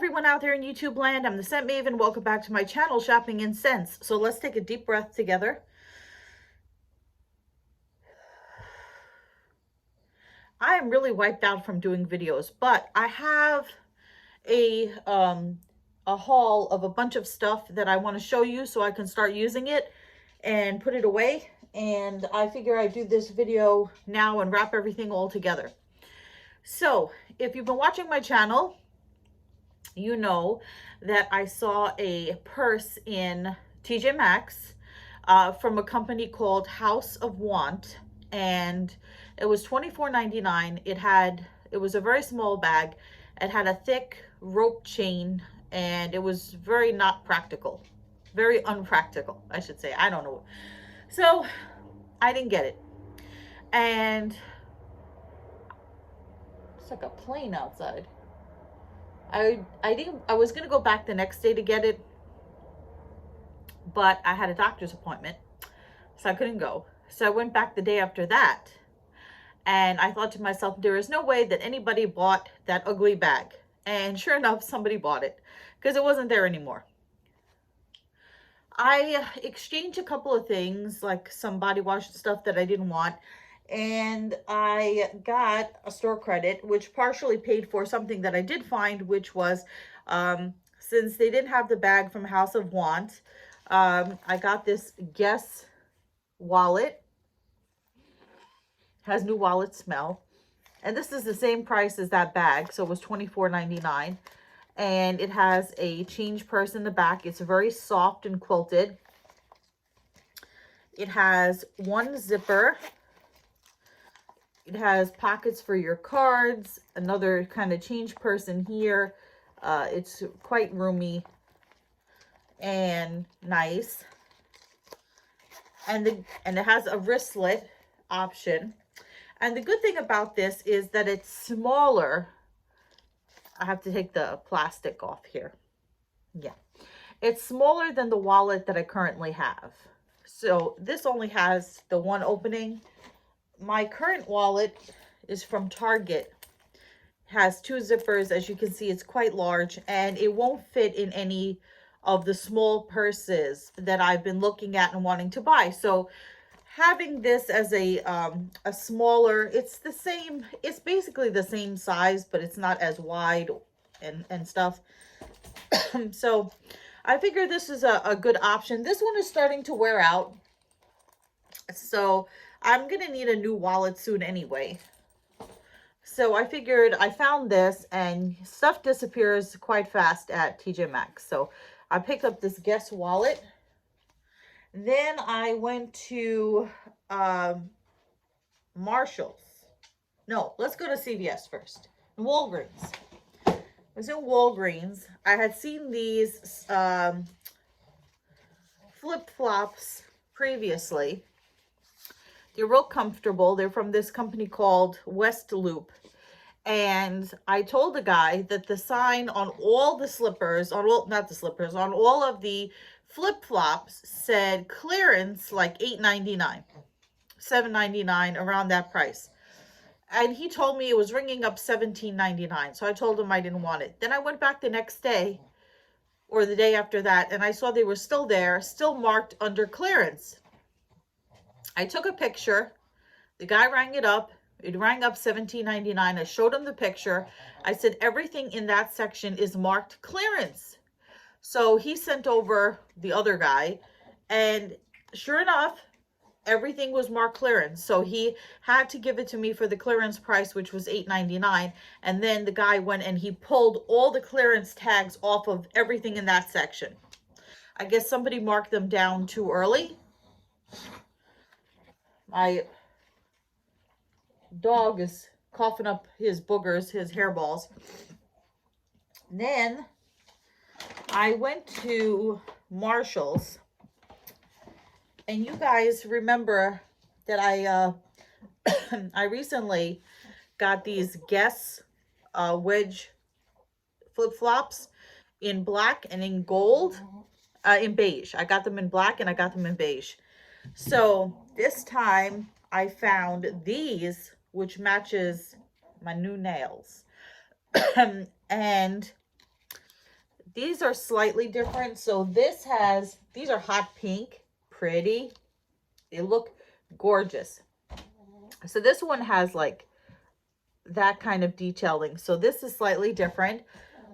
everyone out there in YouTube land. I'm the Scent Maven. Welcome back to my channel, Shopping in Scents. So let's take a deep breath together. I am really wiped out from doing videos, but I have a haul of a bunch of stuff that I want to show you so I can start using it and put it away. And I figure I do this video now and wrap everything all together. So if you've been watching my channel, you know that I saw a purse in TJ Maxx from a company called House of Want, and it was $24.99. It was a very small bag. It had a thick rope chain, and it was very not practical, very unpractical, I should say. I don't know. So I didn't get it, and it's like a plane outside. I was gonna go back the next day to get it, but I had a doctor's appointment, so I couldn't go. So I went back the day after that, and I thought to myself, there is no way that anybody bought that ugly bag. And sure enough, somebody bought it because it wasn't there anymore. I exchanged a couple of things, like some body wash stuff that I didn't want, and I got a store credit, which partially paid for something that I did find, which was, since they didn't have the bag from House of Want, I got this Guess wallet. Has new wallet smell. And this is the same price as that bag, so it was $24.99. And it has a change purse in the back. It's very soft and quilted. It has one zipper. It has pockets for your cards, another kind of change purse in here. It's quite roomy and nice. And it has a wristlet option. And the good thing about this is that it's smaller. I have to take the plastic off here. Yeah. It's smaller than the wallet that I currently have. So this only has the one opening. My current wallet is from Target. It has two zippers. As you can see, it's quite large, and it won't fit in any of the small purses that I've been looking at and wanting to buy. So having this as a smaller, it's basically the same size, but it's not as wide and stuff. So I figure this is a good option. This one is starting to wear out, so I'm gonna need a new wallet soon anyway. So I figured, I found this, and stuff disappears quite fast at TJ Maxx. So I picked up this Guess wallet. Then I went to Marshall's. No, let's go to CVS first. Walgreens. I was in Walgreens. I had seen these flip-flops previously. They're real comfortable. They're from this company called West Loop. And I told the guy that the sign on all the slippers, on all of the flip-flops said clearance like $8.99, $7.99, around that price. And he told me it was ringing up $17.99. So I told him I didn't want it. Then I went back the next day, or the day after that, and I saw they were still there, still marked under clearance. I took a picture. The guy rang it up. It rang up $17.99. I showed him the picture. I said, everything in that section is marked clearance. So he sent over the other guy, and sure enough, everything was marked clearance. So he had to give it to me for the clearance price, which was $8.99. And then the guy went and he pulled all the clearance tags off of everything in that section. I guess somebody marked them down too early. My dog is coughing up his boogers, his hairballs. Then I went to Marshall's, and you guys remember that I I recently got these Guess wedge flip-flops in black and in gold, in beige. I got them in black and I got them in beige. So this time I found these, which matches my new nails. And These are slightly different. So these are hot pink, pretty. They look gorgeous. So this one has like that kind of detailing. So this is slightly different,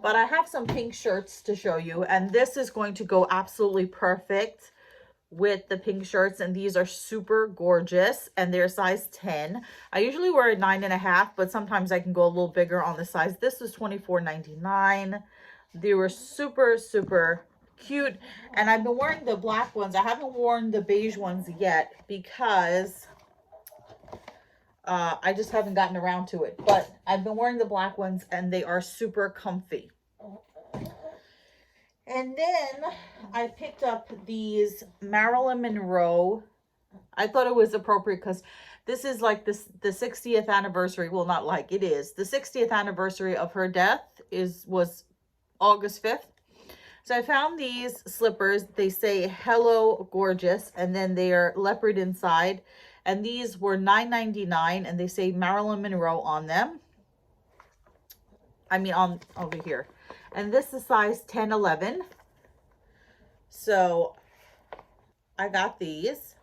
but I have some pink shirts to show you, and this is going to go absolutely perfect with the pink shirts, and these are super gorgeous, and they're size 10. I usually wear a 9.5, but sometimes I can go a little bigger on the size. This was $24.99. They were super, super cute, and I've been wearing the black ones. I haven't worn the beige ones yet because I just haven't gotten around to it, but I've been wearing the black ones and they are super comfy. And then I picked up these Marilyn Monroe. I thought it was appropriate because this is like the 60th anniversary. Well, not like, it is. The 60th anniversary of her death was August 5th. So I found these slippers. They say "Hello Gorgeous," and then they are leopard inside. And these were $9.99, and they say Marilyn Monroe on them. I mean, on over here. And this is size 10, 11. So I got these.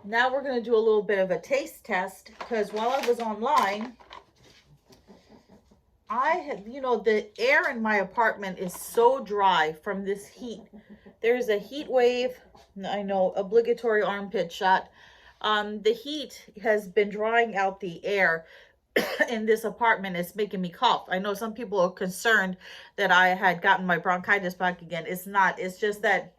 Now we're going to do a little bit of a taste test, because while I was online, the air in my apartment is so dry from this heat. There's a heat wave. I know, obligatory armpit shot. The heat has been drying out the air in this apartment. It's making me cough. I know some people are concerned that I had gotten my bronchitis back again. It's not. It's just that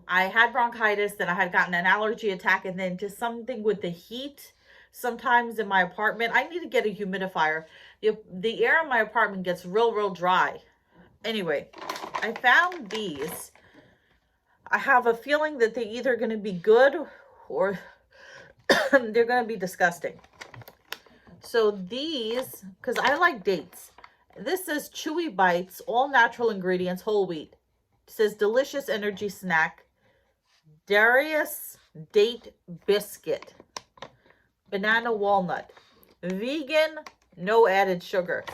I had bronchitis, then I had gotten an allergy attack, and then just something with the heat sometimes in my apartment. I need to get a humidifier. The air in my apartment gets real dry. Anyway, I found these. I have a feeling that they're either going to be good or they're going to be disgusting. So these, because I like dates. This says Chewy Bites, all natural ingredients, whole wheat. It says delicious energy snack. Darius date biscuit. Banana walnut. Vegan, no added sugar.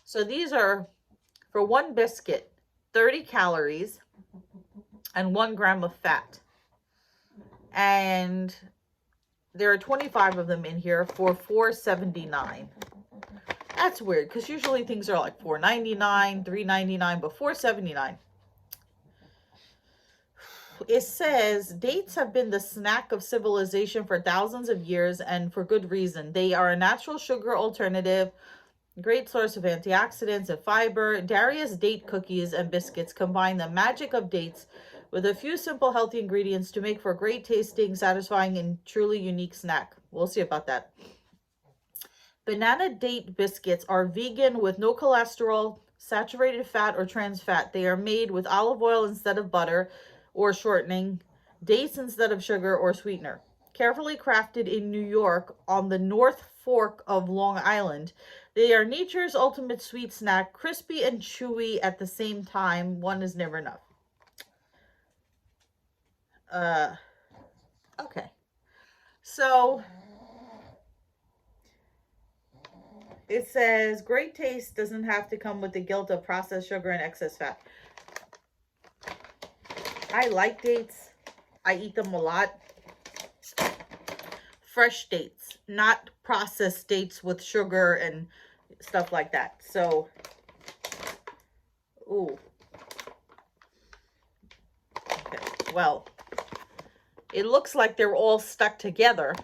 So these are, for one biscuit, 30 calories and 1 gram of fat. And there are 25 of them in here for $4.79. That's weird, because usually things are like $4.99, $3.99, but $4.79. It says dates have been the snack of civilization for thousands of years, and for good reason. They are a natural sugar alternative, great source of antioxidants and fiber. Darius date cookies and biscuits combine the magic of dates with a few simple healthy ingredients to make for a great tasting, satisfying, and truly unique snack. We'll see about that. Banana date biscuits are vegan with no cholesterol, saturated fat, or trans fat. They are made with olive oil instead of butter or shortening, dates instead of sugar or sweetener. Carefully crafted in New York on the North Fork of Long Island, they are nature's ultimate sweet snack, crispy and chewy at the same time. One is never enough. Okay. So it says great taste doesn't have to come with the guilt of processed sugar and excess fat. I like dates. I eat them a lot. Fresh dates, not processed dates with sugar and stuff like that. So, ooh. Okay, well, it looks like they're all stuck together.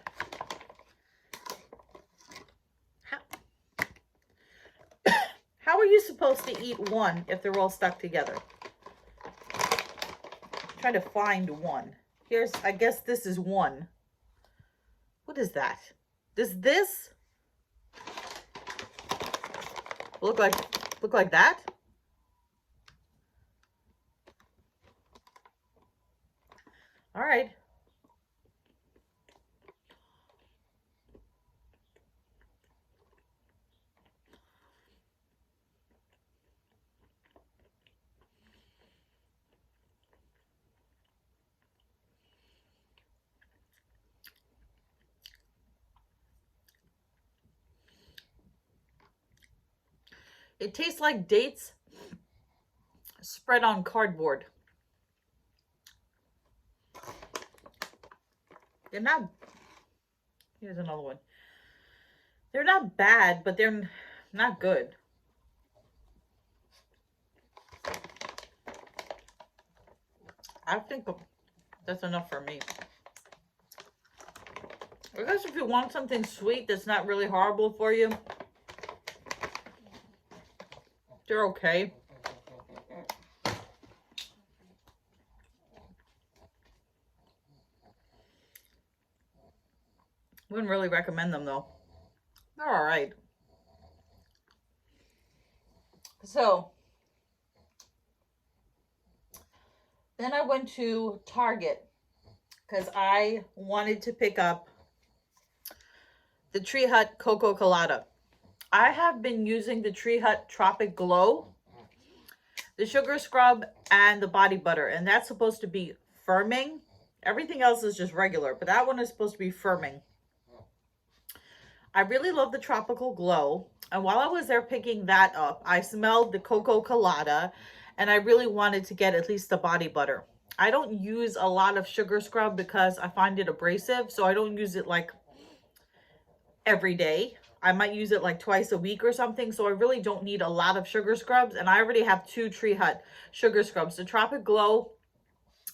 How are you supposed to eat one if they're all stuck together? Trying to find one. Here's, I guess this is one. What is that? Does this look like that? All right. It tastes like dates spread on cardboard. They're not, here's another one. They're not bad, but they're not good. I think that's enough for me. I guess if you want something sweet that's not really horrible for you, they're okay. Wouldn't really recommend them though. They're all right. So then I went to Target because I wanted to pick up the Tree Hut Cocoa Colada. I have been using the Tree Hut Tropic Glow, the sugar scrub, and the body butter, and that's supposed to be firming. Everything else is just regular, but that one is supposed to be firming. I really love the Tropical Glow, and while I was there picking that up, I smelled the Cocoa Colada, and I really wanted to get at least the body butter. I don't use a lot of sugar scrub because I find it abrasive, so I don't use it like every day. I might use it like twice a week or something, so I really don't need a lot of sugar scrubs, and I already have 2 Tree Hut sugar scrubs, the Tropic Glow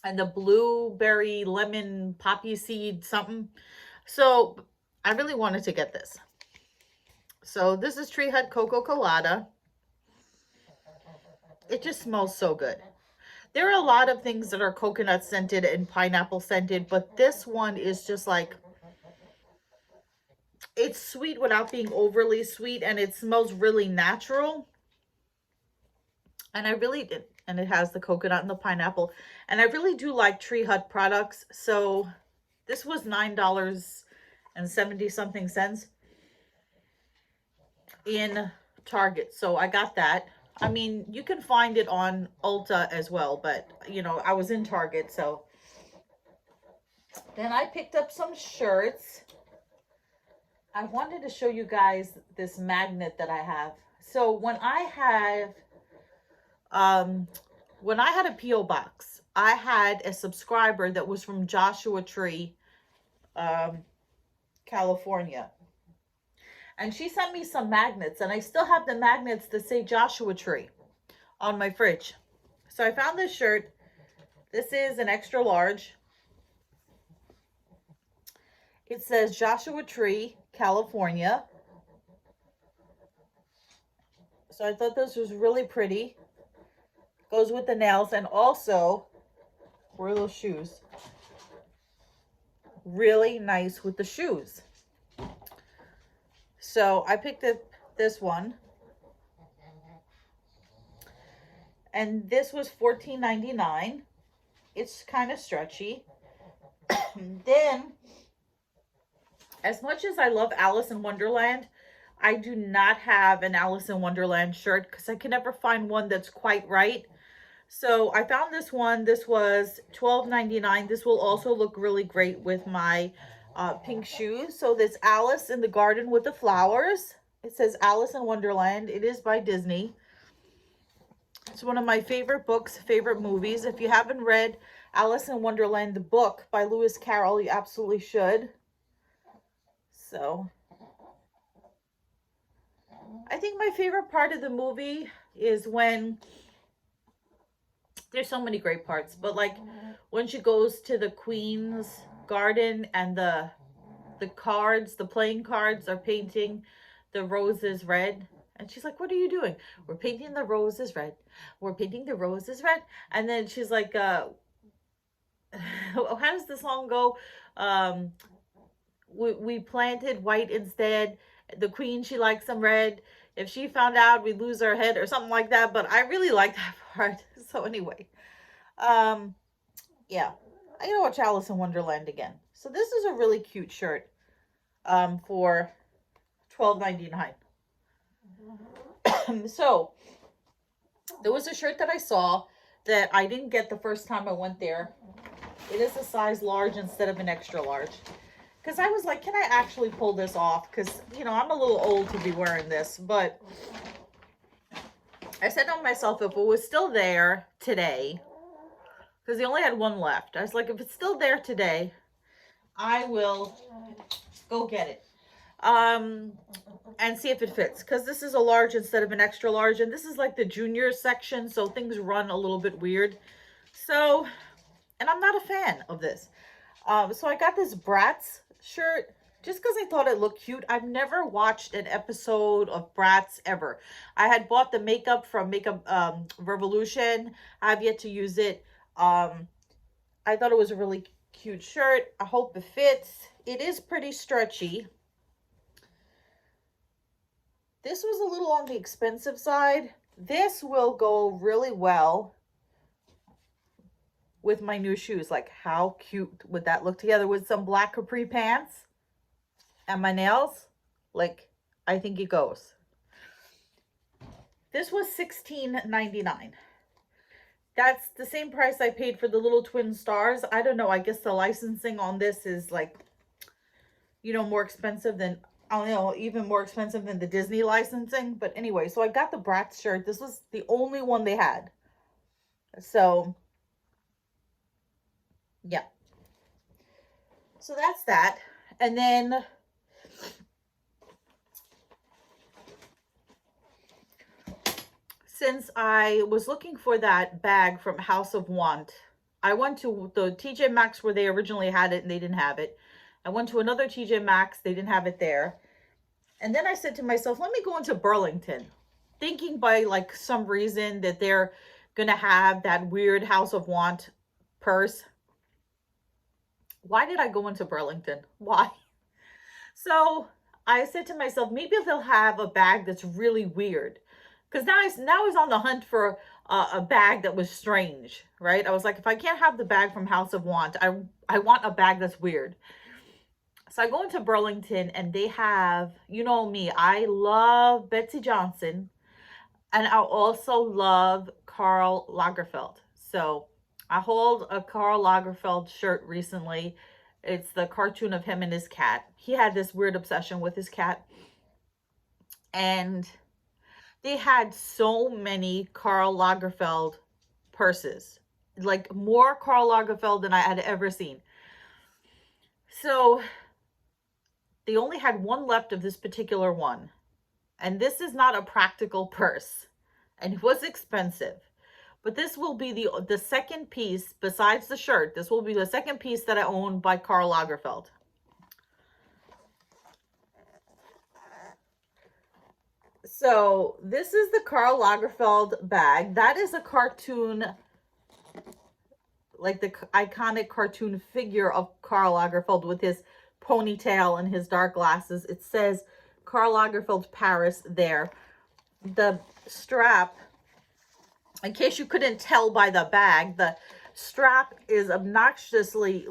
and the blueberry lemon poppy seed something. So I really wanted to get this. So this is Tree Hut Cocoa Colada. It just smells so good. There are a lot of things that are coconut scented and pineapple scented, but this one is just like, it's sweet without being overly sweet, and it smells really natural. And I really did, and it has the coconut and the pineapple. And I really do like Tree Hut products. So this was $9.70 something in Target. So I got that. I mean, you can find it on Ulta as well, but you know, I was in Target. So then I picked up some shirts. I wanted to show you guys this magnet that I have. So when I had a P.O. box, I had a subscriber that was from Joshua Tree, California. And she sent me some magnets, and I still have the magnets that say Joshua Tree on my fridge. So I found this shirt. This is an extra large. It says Joshua Tree, California. So I thought this was really pretty. Goes with the nails, and also were those shoes. Really nice with the shoes. So I picked up this one. And this was $14.99. It's kind of stretchy. Then, as much as I love Alice in Wonderland, I do not have an Alice in Wonderland shirt because I can never find one that's quite right. So I found this one. This was $12.99. This will also look really great with my pink shoes. So this Alice in the Garden with the Flowers. It says Alice in Wonderland. It is by Disney. It's one of my favorite books, favorite movies. If you haven't read Alice in Wonderland, the book by Lewis Carroll, you absolutely should. So I think my favorite part of the movie is when, there's so many great parts, but like when she goes to the Queen's garden and the cards, the playing cards are painting the roses red. And she's like, what are you doing? We're painting the roses red. We're painting the roses red. And then she's like, how does the song go? We planted white instead. The Queen, she likes them red. If she found out, we'd lose our head or something like that. But I really like that part. So anyway, yeah, I gotta watch Alice in Wonderland again. So this is a really cute shirt for $12.99. So there was a shirt that I saw that I didn't get the first time I went there. It is a size large instead of an extra large. Because I was like, can I actually pull this off? Because, you know, I'm a little old to be wearing this. But I said to myself, if it was still there today, because they only had one left, I was like, if it's still there today, I will go get it. And see if it fits, because this is a large instead of an extra large, and this is like the junior section, so things run a little bit weird. So, and I'm not a fan of this. So I got this Bratz shirt just because I thought it looked cute. I've never watched an episode of Bratz ever. I had bought the makeup from Makeup Revolution. I've yet to use it. I thought it was a really cute shirt. I hope it fits. It is pretty stretchy. This was a little on the expensive side. This will go really well with my new shoes. Like, how cute would that look together with some black capri pants and my nails? Like, I think it goes. This was $16.99. That's the same price I paid for the little twin stars. I don't know. I guess the licensing on this is like, you know, more expensive than, I don't know, even more expensive than the Disney licensing. But anyway, so I got the Bratz shirt. This was the only one they had. So, yeah. So that's that. And then since I was looking for that bag from House of Want, I went to the TJ Maxx where they originally had it and they didn't have it. I went to another TJ Maxx, they didn't have it there. And then I said to myself, let me go into Burlington, thinking by like some reason that they're going to have that weird House of Want purse. Why did I go into Burlington? Why? So I said to myself, maybe they'll have a bag that's really weird. Because now I was on the hunt for a bag that was strange, right? I was like, if I can't have the bag from House of Want, I want a bag that's weird. So I go into Burlington and they have, you know me, I love Betsy Johnson and I also love Karl Lagerfeld. So I hold a Karl Lagerfeld shirt recently. It's the cartoon of him and his cat. He had this weird obsession with his cat. And they had so many Karl Lagerfeld purses, like more Karl Lagerfeld than I had ever seen. So they only had one left of this particular one. And this is not a practical purse. And it was expensive. But this will be the second piece, besides the shirt, this will be the second piece that I own by Karl Lagerfeld. So this is the Karl Lagerfeld bag. That is a cartoon, like the iconic cartoon figure of Karl Lagerfeld with his ponytail and his dark glasses. It says Karl Lagerfeld Paris there. The strap, in case you couldn't tell by the bag, the strap is obnoxiously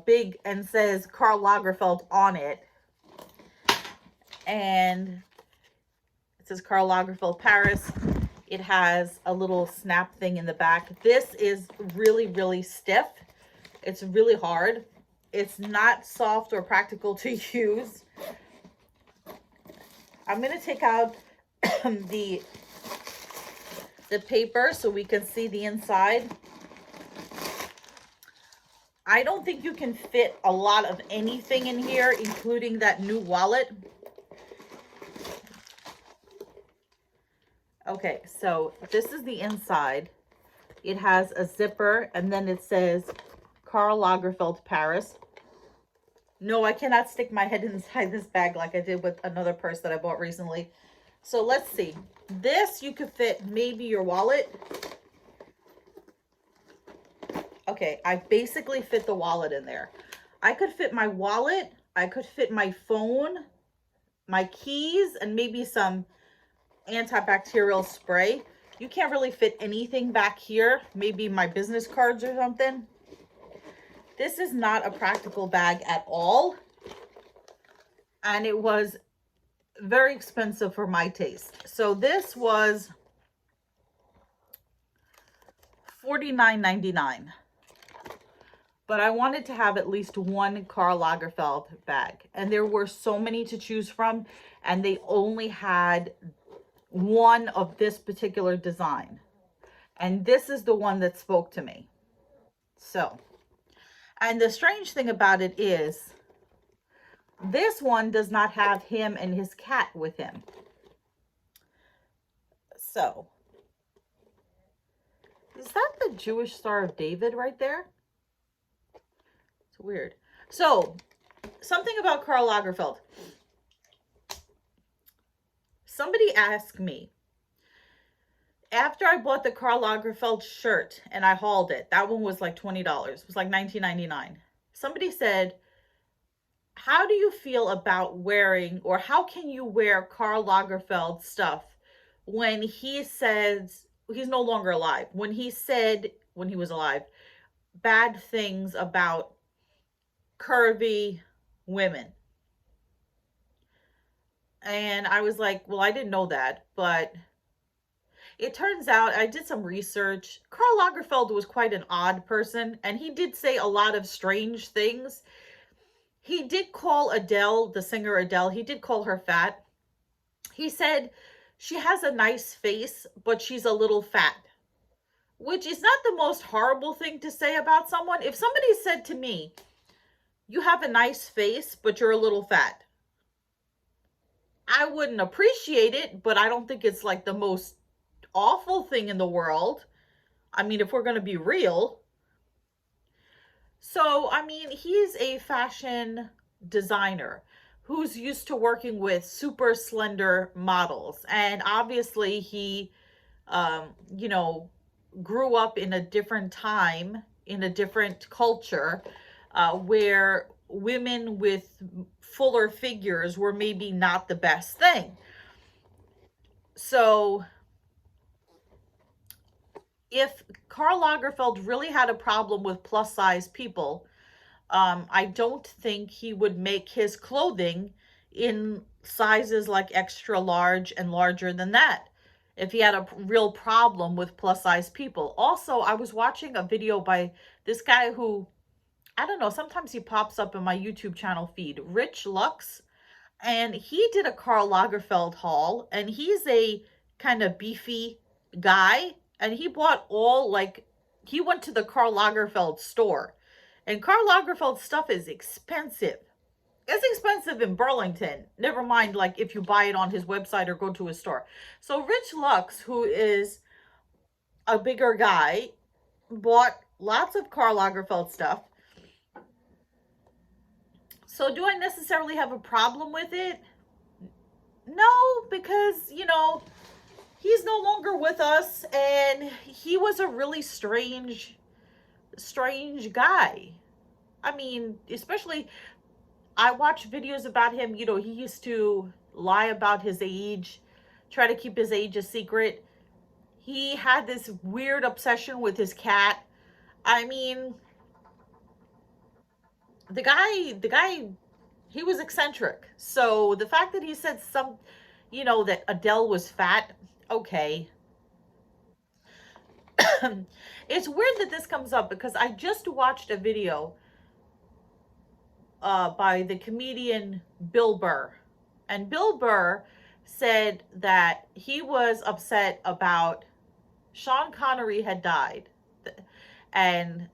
big and says Karl Lagerfeld on it. And it says Karl Lagerfeld Paris. It has a little snap thing in the back. This is really, really stiff. It's really hard. It's not soft or practical to use. I'm going to take out the paper so we can see the inside. I don't think you can fit a lot of anything in here, including that new wallet. Okay, so this is the inside. It has a zipper, and then it says Karl Lagerfeld Paris. No, I cannot stick my head inside this bag like I did with another purse that I bought recently. So let's see. This, you could fit maybe your wallet. Okay, I basically fit the wallet in there. I could fit my wallet. I could fit my phone, my keys, and maybe some antibacterial spray. You can't really fit anything back here. Maybe my business cards or something. This is not a practical bag at all. And it was very expensive for my taste. So this was $49.99. But I wanted to have at least one Karl Lagerfeld bag. And there were so many to choose from. And they only had one of this particular design. And this is the one that spoke to me. So, and the strange thing about it is, this one does not have him and his cat with him. So, is that the Jewish Star of David right there? It's weird. So, something about Karl Lagerfeld. Somebody asked me, after I bought the Karl Lagerfeld shirt and I hauled it, that one was like $20. It was like $19.99. Somebody said, how do you feel about wearing, or how can you wear Karl Lagerfeld stuff when he says, he's no longer alive, when he said, when he was alive, bad things about curvy women? And I was like, well, I didn't know that, but it turns out I did some research. Karl Lagerfeld was quite an odd person, and he did say a lot of strange things. He did call Adele, the singer Adele, he did call her fat. He said she has a nice face, but she's a little fat, which is not the most horrible thing to say about someone. If somebody said to me, you have a nice face, but you're a little fat, I wouldn't appreciate it, but I don't think it's like the most awful thing in the world. I mean, if we're going to be real. So, I mean, he's a fashion designer who's used to working with super slender models. And obviously he, you know, grew up in a different time, in a different culture, where women with fuller figures were maybe not the best thing. So if Karl Lagerfeld really had a problem with plus size people, I don't think he would make his clothing in sizes like extra large and larger than that, if he had a real problem with plus size people. Also, I was watching a video by this guy who, I don't know, sometimes he pops up in my YouTube channel feed, Rich Lux, and he did a Karl Lagerfeld haul, and he's a kind of beefy guy, and he bought all, like, he went to the Karl Lagerfeld store, and Karl Lagerfeld stuff is expensive. It's expensive in Burlington. Never mind, like, if you buy it on his website or go to his store. So Rich Lux, who is a bigger guy, bought lots of Karl Lagerfeld stuff. So do I necessarily have a problem with it? No, because, you know, he's no longer with us, and he was a really strange guy. I mean, especially, I watch videos about him, you know, he used to lie about his age, try to keep his age a secret. He had this weird obsession with his cat. I mean, the guy, he was eccentric. So the fact that he said you know, that Adele was fat, okay. It's weird that this comes up because I just watched a video by the comedian Bill Burr. And Bill Burr said that he was upset about Sean Connery had died. And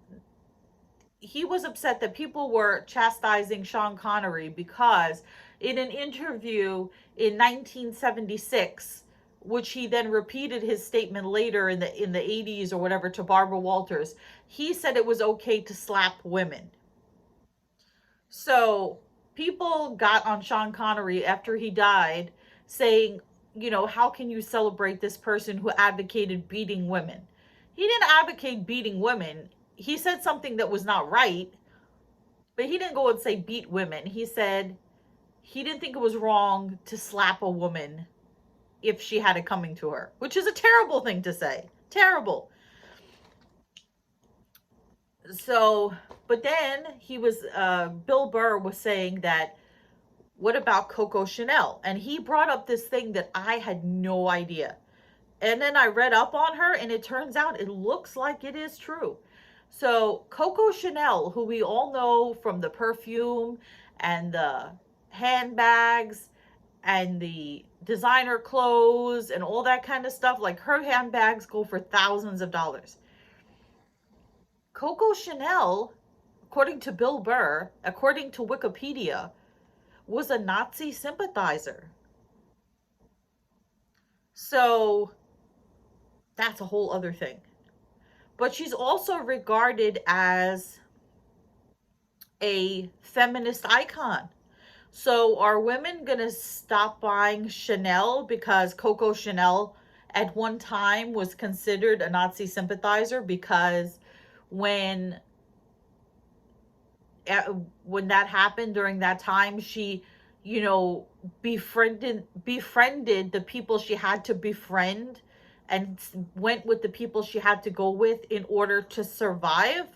he was upset that people were chastising Sean Connery because in an interview in 1976, which he then repeated his statement later in the 80s or whatever to Barbara Walters, he said it was okay to slap women. So people got on Sean Connery after he died saying, you know, how can you celebrate this person who advocated beating women? He didn't advocate beating women. He said something that was not right, but he didn't go and say beat women. He said he didn't think it was wrong to slap a woman if she had it coming to her, which is a terrible thing to say. Terrible. So, but then he was, Bill Burr was saying that, what about Coco Chanel? And he brought up this thing that I had no idea. And then I read up on her, and it turns out it looks like it is true. So Coco Chanel, who we all know from the perfume and the handbags and the designer clothes and all that kind of stuff. Like her handbags go for thousands of dollars. Coco Chanel, according to Bill Burr, according to Wikipedia, was a Nazi sympathizer. So that's a whole other thing. But she's also regarded as a feminist icon. So are women going to stop buying Chanel because Coco Chanel at one time was considered a Nazi sympathizer? Because when that happened during that time, she, you know, befriended the people she had to befriend and went with the people she had to go with in order to survive.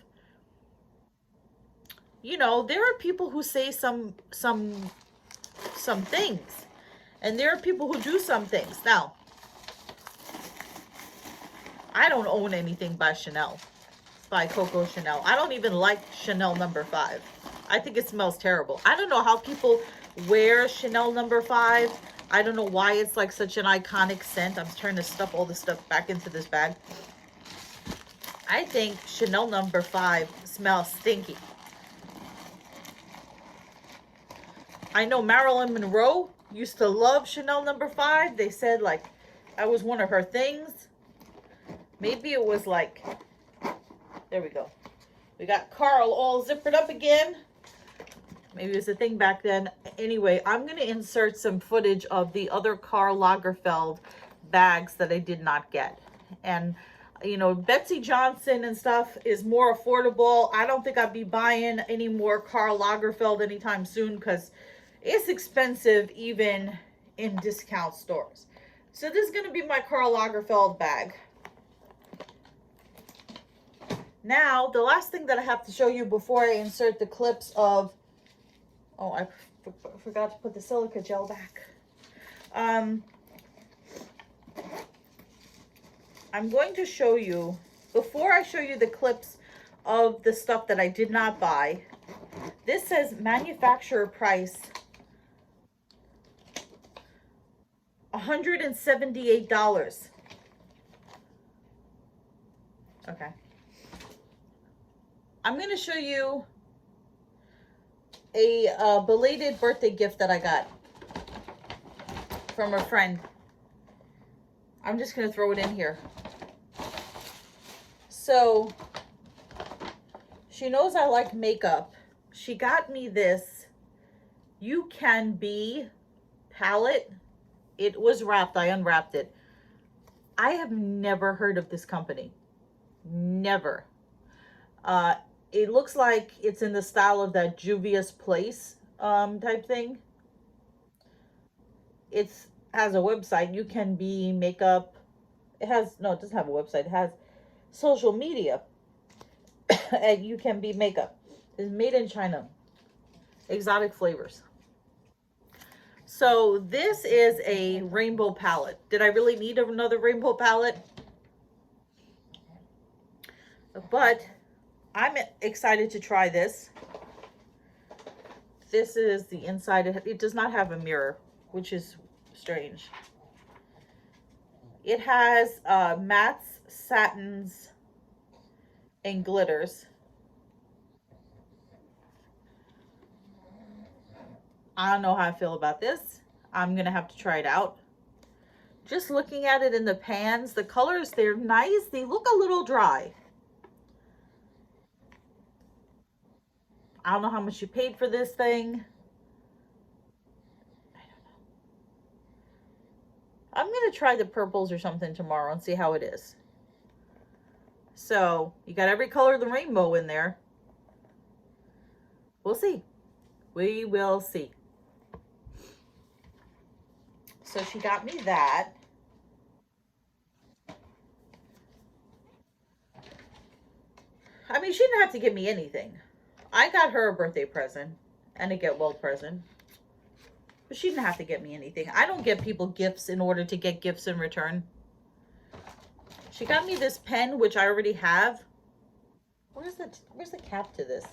You know, there are people who say some things, and there are people who do some things. Now, I don't own anything by Chanel, by Coco Chanel. I don't even like Chanel No. 5. I think it smells terrible. I don't know how people wear Chanel No. 5. I don't know why it's like such an iconic scent. I'm trying to stuff all this stuff back into this bag. I think Chanel No. 5 smells stinky. I know Marilyn Monroe used to love Chanel No. 5. They said like that was one of her things. Maybe it was like, there we go. We got Karl all zippered up again. Maybe it was a thing back then. Anyway, I'm going to insert some footage of the other Karl Lagerfeld bags that I did not get. And, you know, Betsy Johnson and stuff is more affordable. I don't think I'll be buying any more Karl Lagerfeld anytime soon because it's expensive even in discount stores. So this is going to be my Karl Lagerfeld bag. Now, the last thing that I have to show you before I insert the clips of... Oh, I forgot to put the silica gel back. I'm going to show you, before I show you the clips of the stuff that I did not buy, this says manufacturer price $178. Okay. I'm going to show you a belated birthday gift that I got from a friend. I'm just going to throw it in here. So, she knows I like makeup. She got me this You Can Be palette. It was wrapped. I unwrapped it. I have never heard of this company. Never. It looks like it's in the style of that Juvia's Place type thing. It has a website. You Can Be makeup. It has, no, it doesn't have a website. It has social media at You Can Be makeup. It's made in China. Exotic flavors. So this is a rainbow palette. Did I really need another rainbow palette? But I'm excited to try this. This is the inside. It does not have a mirror, which is strange. It has mattes, satins, and glitters. I don't know how I feel about this. I'm going to have to try it out. Just looking at it in the pans, the colors, they're nice. They look a little dry. I don't know how much you paid for this thing. I don't know. I'm going to try the purples or something tomorrow and see how it is. So, you got every color of the rainbow in there. We'll see. We will see. So, she got me that. I mean, she didn't have to give me anything. I got her a birthday present and a get well present. But she didn't have to get me anything. I don't give people gifts in order to get gifts in return. She got me this pen, which I already have. Where's the cap to this?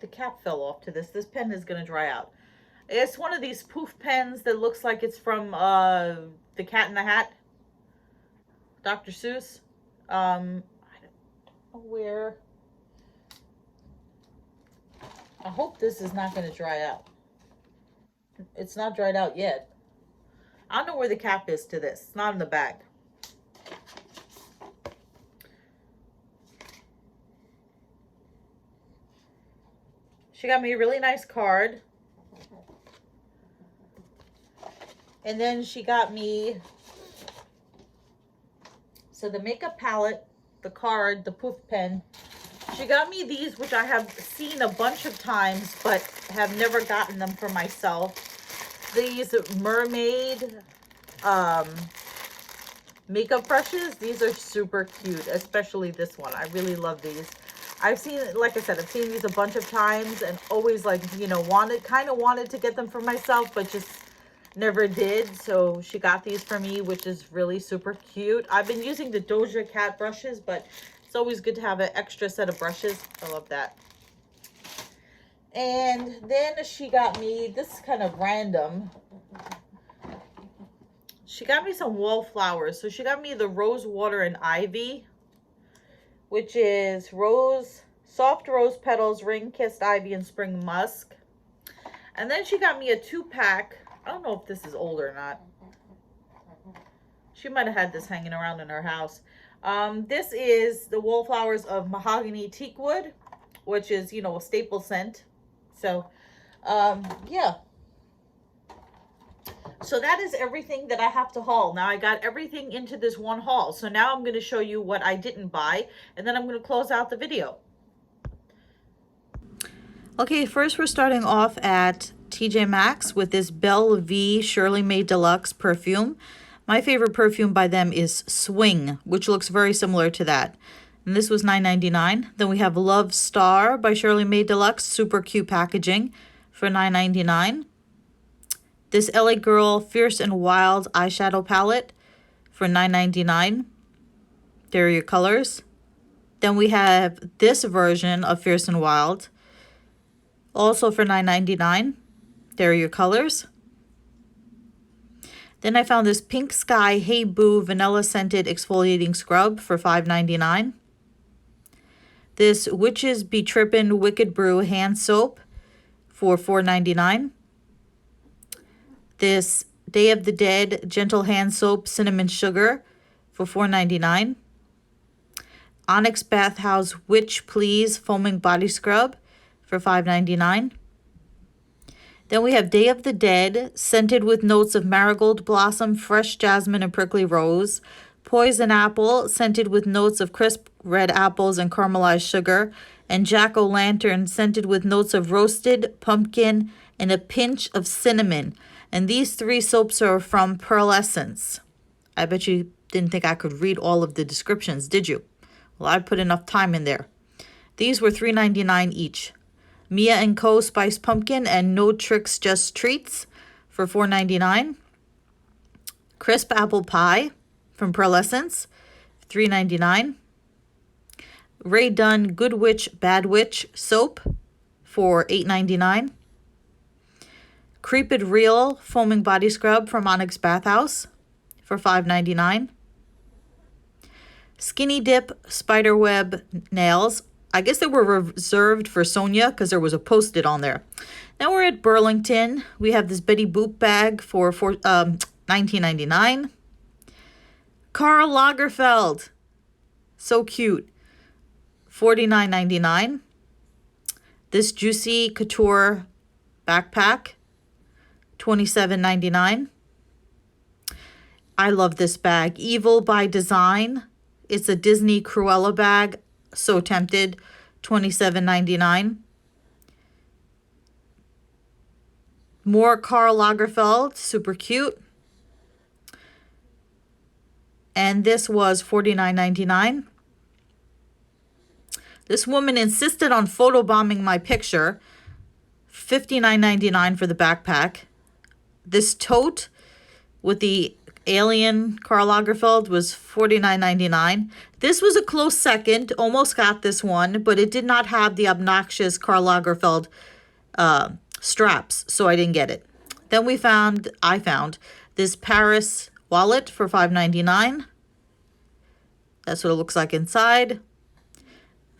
The cap fell off to this. This pen is going to dry out. It's one of these poof pens that looks like it's from The Cat in the Hat. Dr. Seuss. I don't know where. I hope this is not going to dry out. It's not dried out yet. I don't know where the cap is to this. It's not in the bag. She got me a really nice card. And then she got me, so the makeup palette, the card, the poof pen. She got me these, which I have seen a bunch of times, but have never gotten them for myself. These mermaid makeup brushes. These are super cute, especially this one. I really love these. I've seen, like I said, I've seen these a bunch of times and always, like, you know, kind of wanted to get them for myself, but just never did. So she got these for me, which is really super cute. I've been using the Doja Cat brushes, but it's always good to have an extra set of brushes. I love that. And then she got me, this is kind of random. She got me some wallflowers. So she got me the Rose Water and Ivy, which is soft rose petals, ring-kissed ivy, and spring musk. And then she got me a 2-pack. I don't know if this is old or not. She might have had this hanging around in her house. This is the Wallflowers of Mahogany Teakwood, which is, you know, a staple scent. So, yeah. So that is everything that I have to haul. Now I got everything into this one haul. So now I'm going to show you what I didn't buy, and then I'm going to close out the video. Okay, first we're starting off at TJ Maxx with this Belle V Shirley May Deluxe perfume. My favorite perfume by them is Swing, which looks very similar to that. And this was $9.99. Then we have Love Star by Shirley May Deluxe, super cute packaging for $9.99. This LA Girl Fierce and Wild eyeshadow palette for $9.99. There are your colors. Then we have this version of Fierce and Wild, also for $9.99. There are your colors. Then I found this Pink Sky Hey Boo Vanilla Scented Exfoliating Scrub for $5.99. This Witches Be Trippin' Wicked Brew Hand Soap for $4.99. This Day of the Dead Gentle Hand Soap Cinnamon Sugar for $4.99. Onyx Bathhouse Witch Please Foaming Body Scrub for $5.99. Then we have Day of the Dead Scented with Notes of Marigold Blossom, Fresh Jasmine, and Prickly Rose. Poison Apple Scented with Notes of Crisp Red Apples and Caramelized Sugar. And Jack-o'-lantern Scented with Notes of Roasted Pumpkin and a pinch of cinnamon. And these 3 soaps are from Pearlescence. I bet you didn't think I could read all of the descriptions, did you? Well, I put enough time in there. These were $3.99 each. Mia & Co. Spiced Pumpkin and No Tricks Just Treats for $4.99. Crisp Apple Pie from Pearlescence, $3.99. Rae Dunn Good Witch Bad Witch Soap for $8.99. Creep It Real Foaming Body Scrub from Onyx Bathhouse for $5.99. Skinny Dip Spiderweb Nails. I guess they were reserved for Sonia because there was a Post-it on there. Now we're at Burlington. We have this Betty Boop bag for $19.99. Karl Lagerfeld. So cute. $49.99. This Juicy Couture backpack. $27.99. I love this bag. Evil by Design. It's a Disney Cruella bag. So tempted. $27.99. More Karl Lagerfeld. Super cute. And this was $49.99. This woman insisted on photobombing my picture. $59.99 for the backpack. This tote with the Alien Karl Lagerfeld was $49.99. This was a close second. Almost got this one, but it did not have the obnoxious Karl Lagerfeld straps, so I didn't get it. Then I found this Paris wallet for $5.99. That's what it looks like inside.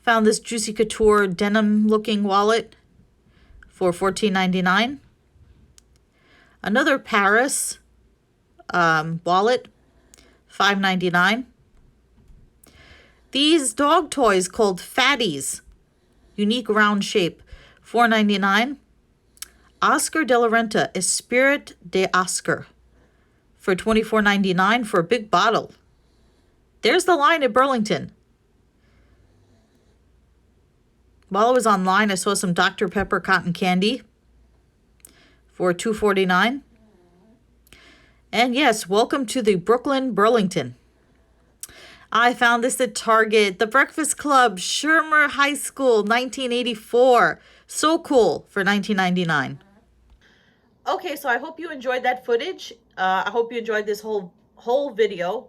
Found this Juicy Couture denim looking wallet for $14.99. Another Paris wallet, $5.99. These dog toys called Fatties, unique round shape, $4.99. Oscar de la Renta, Esprit de Oscar, for $24.99 for a big bottle. There's the line at Burlington. While I was online, I saw some Dr. Pepper cotton candy for $2.49. And yes, welcome to the Brooklyn Burlington. I found this at Target. The Breakfast Club, Shermer High School, 1984. So cool for $19.99. Okay, so I hope you enjoyed that footage. I hope you enjoyed this whole video,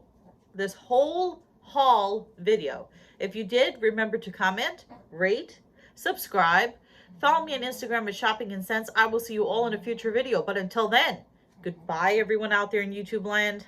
this whole haul video. If you did, remember to comment, rate, subscribe. Follow me on Instagram at Shopping and Sense. I will see you all in a future video. But until then, goodbye, everyone out there in YouTube land.